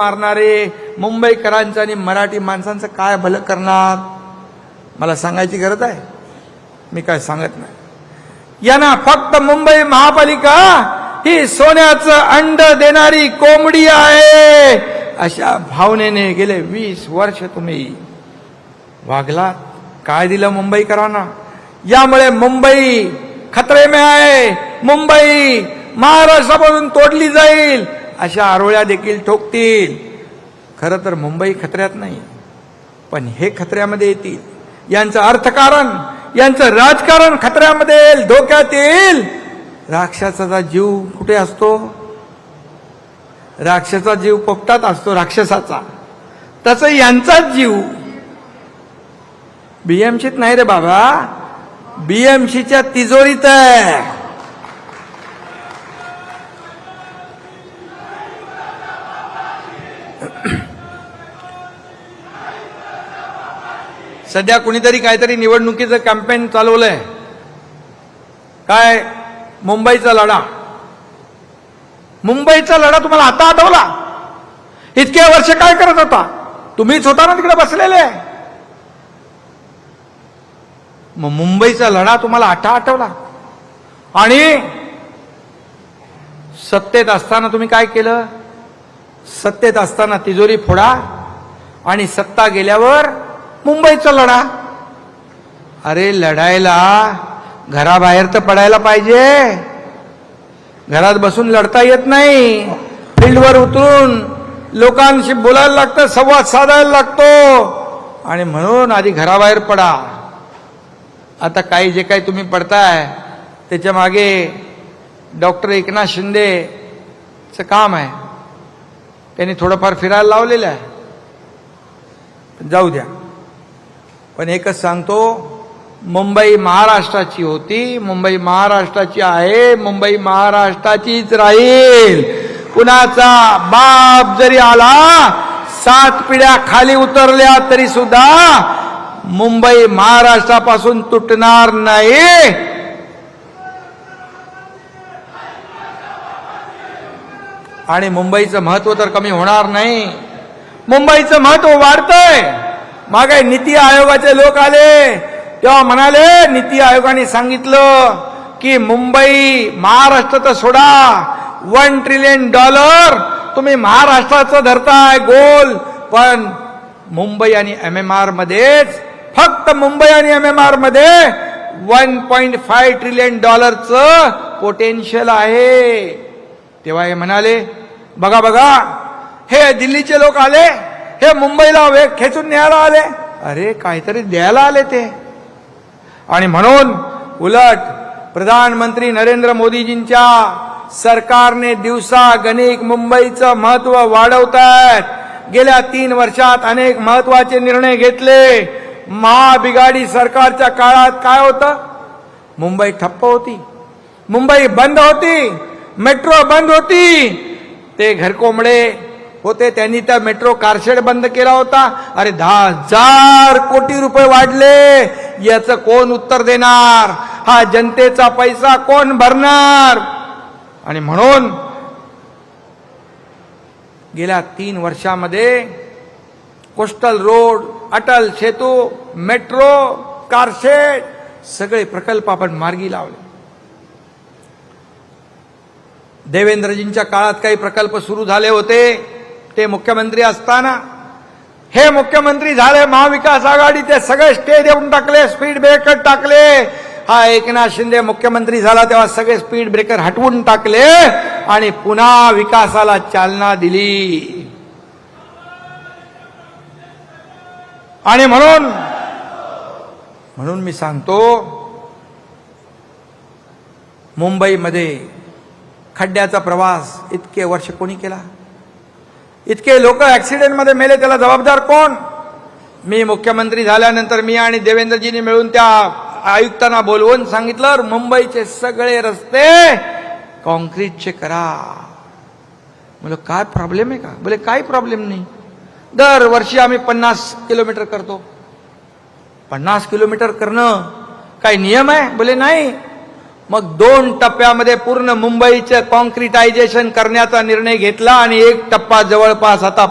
मारणारे मुंबईकरांचं आणि मराठी माणसांचं काय भलं करणार मला सांगायची गरज आहे? मी काय सांगत नाही. यांना फक्त मुंबई महापालिका ही सोन्याचं अंड देणारी कोंबडी आहे अशा भावनेने गेले 20 वर्ष तुम्ही वागलात. काय दिलं मुंबईकरांना? यामुळे मुंबई खतरे में आहे. मुंबई महाराष्ट्रापासून तोडली जाईल अशा आरोळ्या देखील ठोकतील. खरं तर मुंबई खतऱ्यात नाही, पण हे खतऱ्यामध्ये येतील. यांचं अर्थकारण, यांचं राजकारण खतऱ्यामध्ये येईल, धोक्यात येईल. राक्षसाचा जीव कुठे असतो? राक्षसाचा जीव पोपटात असतो राक्षसाचा. तसं यांचाच जीव बीएमसीत नाही रे बाबा, बीएमसीच्या तिजोरीत आहे. सध्या कुणीतरी काहीतरी निवडणुकीचं कॅम्पेन चालवलंय. काय? मुंबईचा लढा. मुंबईचा लढा तुम्हाला आता आठवला? इतके वर्ष काय करत होता? तुम्हीच होता ना तिकडे बसलेले. मग मुंबईचा लढा तुम्हाला आता आठवला? आणि सत्तेत असताना तुम्ही काय केलं? सत्तेत असताना तिजोरी फोडा आणि सत्ता गेल्यावर मुंबईचा लढा. अरे लढायला घराबाहेर तर पडायला पाहिजे. घरात बसून लढता येत नाही. फील्डवर उतरून लोकांशी बोलायला लागतं, संवाद साधायला लागतो. आणि म्हणून आधी घराबाहेर पडा. आता काही जे काही तुम्ही पडताय त्याच्या मागे डॉक्टर एकनाथ शिंदेचं काम आहे. त्यांनी थोडंफार फिरायला लावलेलं आहे. जाऊ द्या. पण एकच सांगतो, मुंबई महाराष्ट्राची होती, मुंबई महाराष्ट्राची आहे, मुंबई महाराष्ट्राचीच राहील. कुणाचा बाप जरी आला, 7 पिढ्या खाली उतरल्या तरी सुद्धा मुंबई महाराष्ट्रापासून तुटणार नाही. आणि मुंबईचं महत्व तर कमी होणार नाही. मुंबईचं महत्व वाढतंय. मागे नीती आयोगाचे लोक आले तेव्हा म्हणाले, नीती आयोगाने सांगितलं की मुंबई महाराष्ट्राचं सोडा, $1 ट्रिलियन तुम्ही महाराष्ट्राचं धरताय गोल, पण मुंबई आणि MMR मध्येच, फक्त मुंबई आणि MMR मध्ये $1.5 ट्रिलियन पोटेन्शियल आहे. तेव्हा हे म्हणाले, बघा बघा हे दिल्लीचे लोक आले, हे मुंबईला वेग खेचून न्यायला आले. अरे काहीतरी द्यायला आले ते. आणि म्हणून उलट प्रधानमंत्री नरेंद्र मोदीजींच्या सरकारने दिवसागणिक मुंबईचं महत्व वाढवतायत. गेल्या 3 वर्षात अनेक महत्वाचे निर्णय घेतले. महाबिगाडी सरकारच्या काळात काय होतं? मुंबई ठप्प होती, मुंबई बंद होती, मेट्रो बंद होती. ते घरकोंबडे होते, त्यांनी त्या मेट्रो कारशेड बंद केला होता. अरे 10,000 कोटी रुपये वाढले. याचं कोण उत्तर देणार? हा जनतेचा पैसा कोण भरणार? आणि म्हणून गेल्या 3 वर्षामध्ये coastal road, Atal Setu, metro, car shed सगळे प्रकल्प आपण मार्गी लावले. देवेंद्रजींच्या काळात काही प्रकल्प सुरू झाले होते, ते मुख्यमंत्री असताना. हे मुख्यमंत्री झाले महाविकास आघाडी, ते सगळे स्टे देऊन टाकले, स्पीड ब्रेकर टाकले. हा एकनाथ शिंदे मुख्यमंत्री झाला तेव्हा सगळे स्पीड ब्रेकर हटवून टाकले आणि पुन्हा विकासाला चालना दिली. आणि म्हणून मी सांगतो, मुंबईमध्ये खड्ड्याचा प्रवास इतके वर्ष कोणी केला? इतके लोक ऍक्सिडेंट मध्ये मेले, त्याला जबाबदार कोण? मी मुख्यमंत्री झाल्यानंतर मी आणि देवेंद्रजींनी मिळून त्या आयुक्तांना बोलवून सांगितलं, मुंबईचे सगळे रस्ते कॉन्क्रीटचे करा. बोले काय प्रॉब्लेम आहे का? बोले काही प्रॉब्लेम नाही. दरवर्षी आम्ही 50 किलोमीटर करतो. 50 किलोमीटर करणं काही नियम आहे? बोले नाही. मग 2 टप्प्यामध्ये पूर्ण मुंबईचं कॉन्क्रिटायझेशन करण्याचा निर्णय घेतला आणि 1 टप्पा जवळपास आता